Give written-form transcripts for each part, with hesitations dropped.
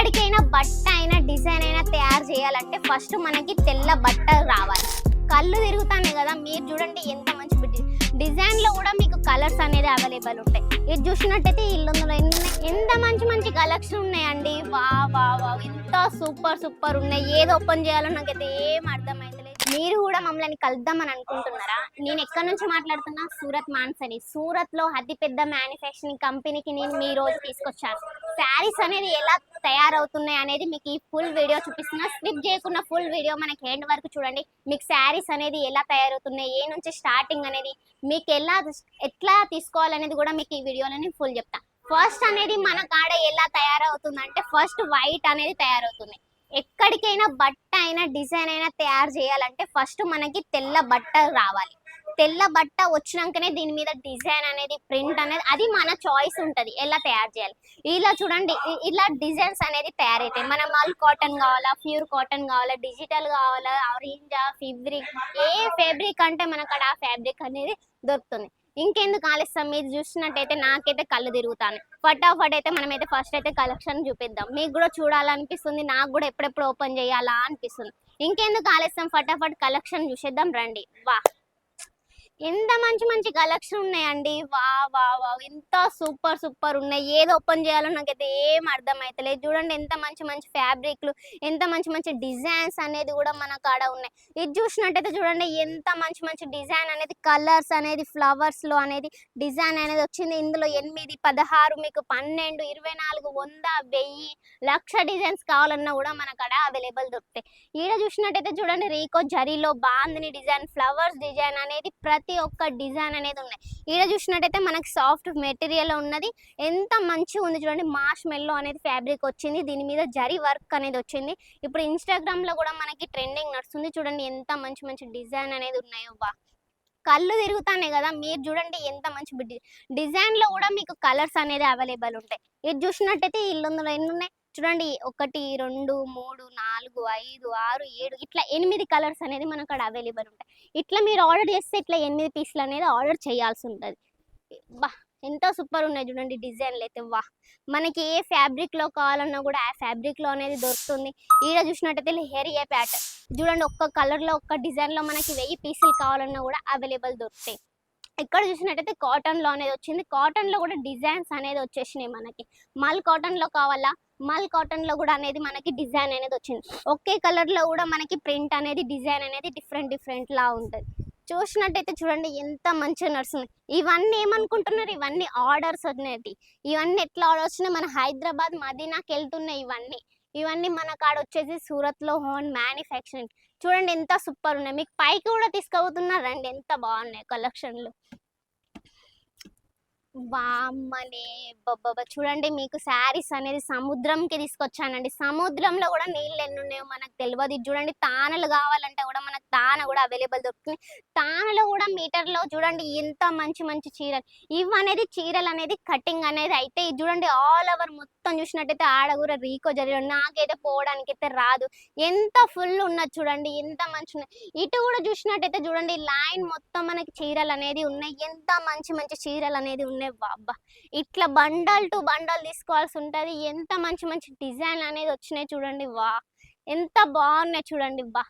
ఎక్కడికైనా బట్ట అయినా డిజైన్ అయినా తయారు చేయాలంటే ఫస్ట్ మనకి తెల్ల బట్ట రావాలి. కళ్ళు తిరుగుతాయి కదా, మీరు చూడండి ఎంత మంచి డిజైన్ లో కూడా మీకు కలర్స్ అనేది అవైలబుల్ ఉంటాయి. ఇది చూసినట్టయితే ఇల్లులో ఎంత మంచి మంచి కలెక్షన్ ఉన్నాయండి. వా వా వా ఎంత సూపర్ సూపర్ ఉన్నాయి. ఏది ఓపెన్ చేయాలో నాకైతే ఏం అర్థమైతలేదు. మీరు కూడా మమ్మల్ని కలుద్దామని అనుకుంటున్నారా? నేను ఎక్కడి నుంచి మాట్లాడుతున్నా, సూరత్ మాన్సని. సూరత్ లో అతి పెద్ద మ్యానుఫ్యాక్చరింగ్ కంపెనీకి నేను మీ రోజు తీసుకొచ్చాను. శారీస్ అనేది ఎలా తయారవుతున్నాయి అనేది మీకు ఈ ఫుల్ వీడియో చూపిస్తున్నా. స్కిప్ చేయకుండా ఫుల్ వీడియో మనకి ఎండ్ వరకు చూడండి. మీకు శారీస్ అనేది ఎలా తయారవుతున్నాయి, ఏ నుంచి స్టార్టింగ్ అనేది, మీకు ఎట్లా తీసుకోవాలనేది కూడా మీకు ఈ వీడియోలో నేను ఫుల్ చెప్తా. ఫస్ట్ అనేది మన కాడ ఎలా తయారవుతుందంటే ఫస్ట్ వైట్ అనేది తయారవుతుంది. ఎక్కడికైనా బట్ట అయినా డిజైన్ అయినా తయారు చేయాలంటే ఫస్ట్ మనకి తెల్ల బట్ట రావాలి. తెల్ల బట్ట వచ్చినాకనే దీని మీద డిజైన్ అనేది ప్రింట్ అనేది అది మన చాయిస్ ఉంటది ఎలా తయారు చేయాలి. ఇలా చూడండి, ఇలా డిజైన్స్ అనేది తయారైతాయి. మన మల్ కాటన్ కావాలా, ప్యూర్ కాటన్ కావాలా, డిజిటల్ కావాలా, ఆరెంజా, ఫిబ్రిక్, ఏ ఫ్యాబ్రిక్ అంటే మనకు ఆ ఫ్యాబ్రిక్ అనేది దొరుకుతుంది. ఇంకెందుకు ఆలస్యం, మీరు చూసినట్టయితే నాకైతే కళ్ళు తిరుగుతాను. ఫటాఫట్ అయితే మనమైతే ఫస్ట్ అయితే కలెక్షన్ చూపిద్దాం. మీకు కూడా చూడాలనిపిస్తుంది, నాకు కూడా ఎప్పుడెప్పుడు ఓపెన్ చేయాలా అనిపిస్తుంది. ఇంకెందుకు ఆలస్యం, ఫటాఫట్ కలెక్షన్ చూసేద్దాం రండి. వా ఎంత మంచి మంచి కలెక్షన్ ఉన్నాయండి. వా వా వా ఎంత సూపర్ సూపర్ ఉన్నాయి. ఏది ఓపెన్ చేయాలో నాకైతే ఏం అర్థమైతలేదు. చూడండి ఎంత మంచి మంచి ఫ్యాబ్రిక్లు, ఎంత మంచి మంచి డిజైన్స్ అనేది కూడా మన కాడ ఉన్నాయి. ఇది చూసినట్టయితే చూడండి ఎంత మంచి మంచి డిజైన్ అనేది, కలర్స్ అనేది, ఫ్లవర్స్ లో అనేది డిజైన్ అనేది వచ్చింది. ఇందులో 8, 16, మీకు 12, 24, 100, 1000, 1,00,000 డిజైన్స్ కావాలన్నా కూడా మన కాడ అవైలబుల్ దొరుకుతాయి. ఈడ చూసినట్టయితే చూడండి Rico జరీలో bandhani design, flowers design అనేది ప్రతి ఒక్క డిజైన్ అనేది ఉన్నాయి. ఈడ చూసినట్టయితే మనకి సాఫ్ట్ మెటీరియల్ ఉన్నది, ఎంత మంచిగా ఉంది చూడండి. మాష్ మెల్లో అనేది ఫ్యాబ్రిక్ వచ్చింది, దీని మీద జరీ వర్క్ అనేది వచ్చింది. ఇప్పుడు ఇన్స్టాగ్రామ్ లో కూడా మనకి ట్రెండింగ్ నడుస్తుంది. చూడండి ఎంత మంచి మంచి డిజైన్ అనేది ఉన్నాయో. బా కళ్ళు తిరుగుతానే కదా, మీరు చూడండి ఎంత మంచి డిజైన్ లో కూడా మీకు కలర్స్ అనేది అవైలబుల్ ఉంటాయి. ఇది చూసినట్టయితే ఇల్లులో ఎన్ని ఉన్నాయి చూడండి, 1, 2, 3, 4, 5, 6, 7 ఇట్లా 8 కలర్స్ అనేది మనకు అక్కడ అవైలబుల్ ఉంటాయి. ఇట్లా మీరు ఆర్డర్ చేస్తే ఇట్లా 8 పీసులు అనేది ఆర్డర్ చేయాల్సి ఉంటుంది. బా ఎంత సూపర్ ఉన్నాయి చూడండి డిజైన్లు అయితే. వా మనకి ఏ ఫ్యాబ్రిక్ లో కావాలన్నా కూడా ఆ ఫ్యాబ్రిక్ లో అనేది దొరుకుతుంది. ఈడ చూసినట్టయితే హెయిర్ ప్యాటర్న్ చూడండి, ఒక్క కలర్ లో ఒక్క డిజైన్ లో మనకి 1000 పీసులు కావాలన్నా కూడా అవైలబుల్ దొరుకుతాయి. ఇక్కడ చూసినట్టయితే కాటన్ లో అనేది వచ్చింది. కాటన్ లో కూడా డిజైన్స్ అనేది వచ్చేసినాయి మనకి. మల్ కాటన్ లో కావాలా, మల్ కాటన్ లో కూడా అనేది మనకి డిజైన్ అనేది వచ్చింది. ఒకే కలర్ లో కూడా మనకి ప్రింట్ అనేది డిజైన్ అనేది డిఫరెంట్ లా ఉంటుంది. చూసినట్టయితే చూడండి ఎంత మంచిగా నడుస్తుంది. ఇవన్నీ ఏమనుకుంటున్నారు, ఇవన్నీ ఆర్డర్స్ అనేది. ఇవన్నీ ఎట్లా ఆర్డర్ వచ్చినాయి, మన హైదరాబాద్ మదీనాకి వెళ్తున్నాయి. ఇవన్నీ మన కాడ వచ్చేసి సూరత్ లో ఓన్ మ్యానుఫ్యాక్చరింగ్. చూడండి ఎంత సూపర్ ఉన్నాయి. మీకు పైకి కూడా తీసుకుపోతున్నారండి, ఎంత బాగున్నాయి కలెక్షన్లు. వామ్మనే బాబా చూడండి, మీకు శారీస్ అనేది సముద్రంకి తీసుకొచ్చానండి. సముద్రంలో కూడా నీళ్ళు ఎన్ని ఉన్నాయో మనకు తెలియదు. చూడండి తానలు కావాలంటే కూడా మనకు తాన కూడా అవైలబుల్ దొరుకుతుంది. తానలో కూడా మీటర్లో చూడండి ఎంత మంచి మంచి చీరలు. ఇవనేది చీరలు అనేది కటింగ్ అనేది అయితే ఇది చూడండి ఆల్ ఓవర్ మొత్తం చూసినట్టయితే ఆడ కూడా రీకో జరిగి నాకైతే పోవడానికి అయితే రాదు. ఎంత ఫుల్ ఉన్నది చూడండి, ఎంత మంచి ఉన్నాయి. ఇటు కూడా చూసినట్టయితే చూడండి లైన్ మొత్తం మనకి చీరలు అనేది ఉన్నాయి. ఎంత మంచి మంచి చీరలు అనేది ఉన్నాయి. బాబా ఇట్లా బండల్ టు బండల్ తీసుకోవాల్సి ఉంటది. ఎంత మంచి మంచి డిజైన్ అనేది వచ్చినాయి చూడండి. వా ఎంత బాగున్నాయి చూడండి. బా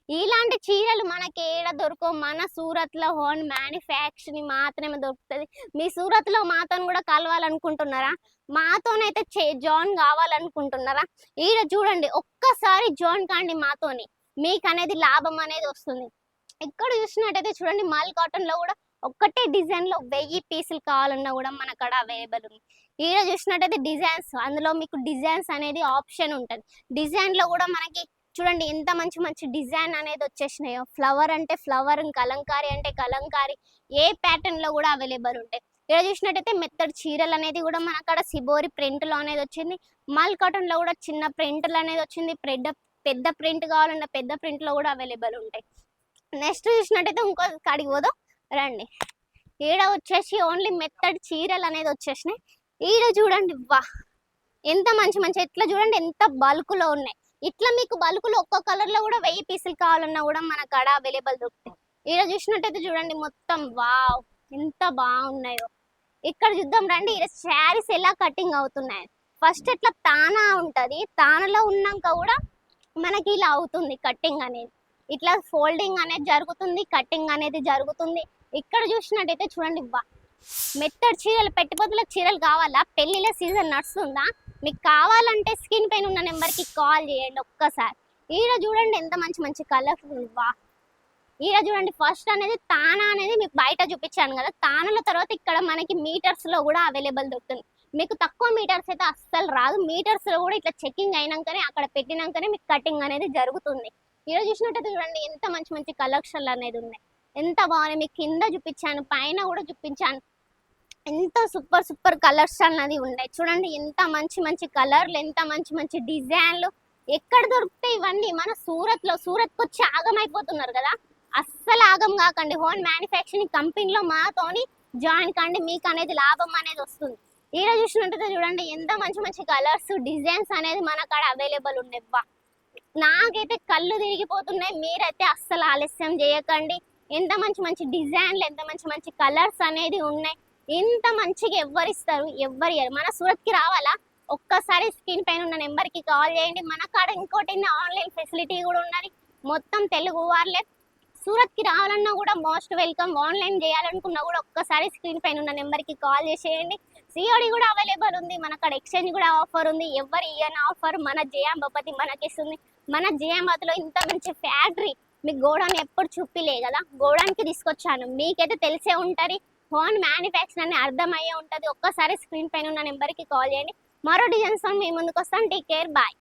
ఇలాంటి చీరలు మనకి ఏడ దొరకవు, మన సూరత్ లో ఓన్ మ్యానుఫ్యాక్చరింగ్ మాత్రమే దొరుకుతుంది. మీ సూరత్ లో మాతో కూడా కలవాలనుకుంటున్నారా, మాతోనైతే జాయిన్ కావాలనుకుంటున్నారా, ఈడ చూడండి ఒక్కసారి జాయిన్ కాండి మాతోని, మీకు అనేది లాభం అనేది వస్తుంది. ఇక్కడ చూసినట్టయితే చూడండి మల్ కాటన్ లో కూడా ఒక్కటే డిజైన్ లో 1000 పీసులు కావాలన్నా కూడా మన కాడ అవైలబుల్ ఉంది. ఈడ చూసినట్టయితే డిజైన్స్, అందులో మీకు డిజైన్స్ అనేది ఆప్షన్ ఉంటుంది. డిజైన్ లో కూడా మనకి చూడండి ఎంత మంచి మంచి డిజైన్ అనేది వచ్చేసినాయో. ఫ్లవర్ అంటే ఫ్లవర్, కలంకారీ అంటే కలంకారీ, ఏ ప్యాటర్న్ లో కూడా అవైలబుల్ ఉంటాయి. ఇక్కడ చూసినట్టయితే మెత్తడి చీరలు అనేది కూడా మన కాడ సిబోరి ప్రింట్ లో అనేది వచ్చింది. మల్ కాటన్ లో కూడా చిన్న ప్రింట్లు అనేది వచ్చింది. పెద్ద ప్రింట్ కావాలన్నా పెద్ద ప్రింట్ లో కూడా అవైలబుల్ ఉంటాయి. నెక్స్ట్ చూసినట్టయితే ఇంకో కాడికి పోదాం రండి. ఈడ వచ్చేసి ఓన్లీ మెత్తడి చీరలు అనేది వచ్చేసినాయి. ఈడ చూడండి వా ఎంత మంచి మంచి, ఇట్లా చూడండి ఎంత బల్క్ లో ఉన్నాయి. ఇట్లా మీకు బల్క్ లో ఒక్క కలర్ లో కూడా 1000 పీసులు కావాలన్నా కూడా మన కాడ అవైలబుల్ దొరుకుతాయి. ఈడ చూసినట్టయితే చూడండి మొత్తం వావ్ ఎంత బాగున్నాయో. ఇక్కడ చూద్దాం రండి ఈడ శారీస్ ఎలా కటింగ్ అవుతున్నాయి. ఫస్ట్ ఇట్లా తానా ఉంటది, తానలో ఉన్నాక కూడా మనకి ఇలా అవుతుంది కట్టింగ్ అనేది. ఇట్లా ఫోల్డింగ్ అనేది జరుగుతుంది, కట్టింగ్ అనేది జరుగుతుంది. ఇక్కడ చూసినట్టయితే చూడండి, మెత్తడి చీరలు, పెట్టుబడులకు చీరలు కావాలా? పెళ్లిళ్ళ సీజన్ నడుస్తుందా? మీకు కావాలంటే స్క్రీన్ పైన ఉన్న నెంబర్కి కాల్ చేయండి ఒక్కసారి. ఈడ చూడండి ఎంత మంచి మంచి కలర్స్. ఈడ చూడండి, ఫస్ట్ అనేది తానా అనేది మీకు బయట చూపించాను కదా, తానల తర్వాత ఇక్కడ మనకి మీటర్స్ లో కూడా అవైలబుల్ దొరుకుతుంది. మీకు తక్కువ మీటర్స్ అయితే అస్సలు రాదు. మీటర్స్ లో కూడా ఇట్లా చెకింగ్ అయినాకనే, అక్కడ పెట్టినాకనే మీకు కటింగ్ అనేది జరుగుతుంది. ఈడ చూసినట్టయితే చూడండి ఎంత మంచి మంచి కలెక్షన్లు అనేది ఉన్నాయి. ఎంత బాగున్నాయి. మీకు కింద చూపించాను, పైన కూడా చూపించాను. ఎంత సూపర్ సూపర్ కలర్స్ అన్నది ఉన్నాయి. చూడండి ఎంత మంచి మంచి కలర్లు, ఎంత మంచి మంచి డిజైన్లు. ఎక్కడ దొరుకుతాయి ఇవన్నీ? మన సూరత్కి వచ్చి ఆగం అయిపోతున్నారు కదా, అస్సలు ఆగం కాకండి. హోమ్ మ్యానుఫ్యాక్చరింగ్ కంపెనీలో మాతోని జాయిన్ కండి, మీకు అనేది లాభం అనేది వస్తుంది. ఈడ చూసినట్టయితే చూడండి ఎంత మంచి మంచి కలర్స్, డిజైన్స్ అనేది మన కాడ అవైలబుల్ ఉన్నాయి. నాకైతే కళ్ళు తిరిగిపోతున్నాయి. మీరైతే అస్సలు ఆలస్యం చేయకండి. ఎంత మంచి మంచి డిజైన్లు, ఎంత మంచి మంచి కలర్స్ అనేది ఉన్నాయి. ఇంత మంచిగా ఎవ్వరిస్తారు? ఎవ్వరు. మన సూరత్కి రావాలా? ఒక్కసారి స్క్రీన్ పైన ఉన్న నెంబర్కి కాల్ చేయండి. మన కాడ ఇంకోటి ఆన్లైన్ ఫెసిలిటీ కూడా ఉన్నది. మొత్తం తెలుగు వాళ్ళే. సూరత్కి రావాలన్నా కూడా మోస్ట్ వెల్కమ్. ఆన్లైన్ చేయాలనుకున్నా కూడా ఒక్కసారి స్క్రీన్ పైన ఉన్న నెంబర్కి కాల్ చేసేయండి. సిఓడి కూడా అవైలబుల్ ఉంది. మన కాడ ఎక్స్చేంజ్ కూడా ఆఫర్ ఉంది. ఎవరు ఇయ్యని ఆఫర్ మన జయాంబాపతి మనకిస్తుంది. మన జయాంబాద్లో ఇంత మంచి ఫ్యాక్టరీ మీకు గోడౌన్ ఎప్పుడు చూపిలే కదా, గోడౌన్కి తీసుకొచ్చాను. మీకైతే తెలిసే ఉంటుంది, హోమ్ మ్యానుఫ్యాక్చర్ అని అర్థమయ్యే ఉంటుంది. ఒక్కసారి స్క్రీన్ పైన ఉన్న నెంబర్కి కాల్ చేయండి. మరో డిజైన్స్ మీ ముందుకు వస్తాను. Take care, bye.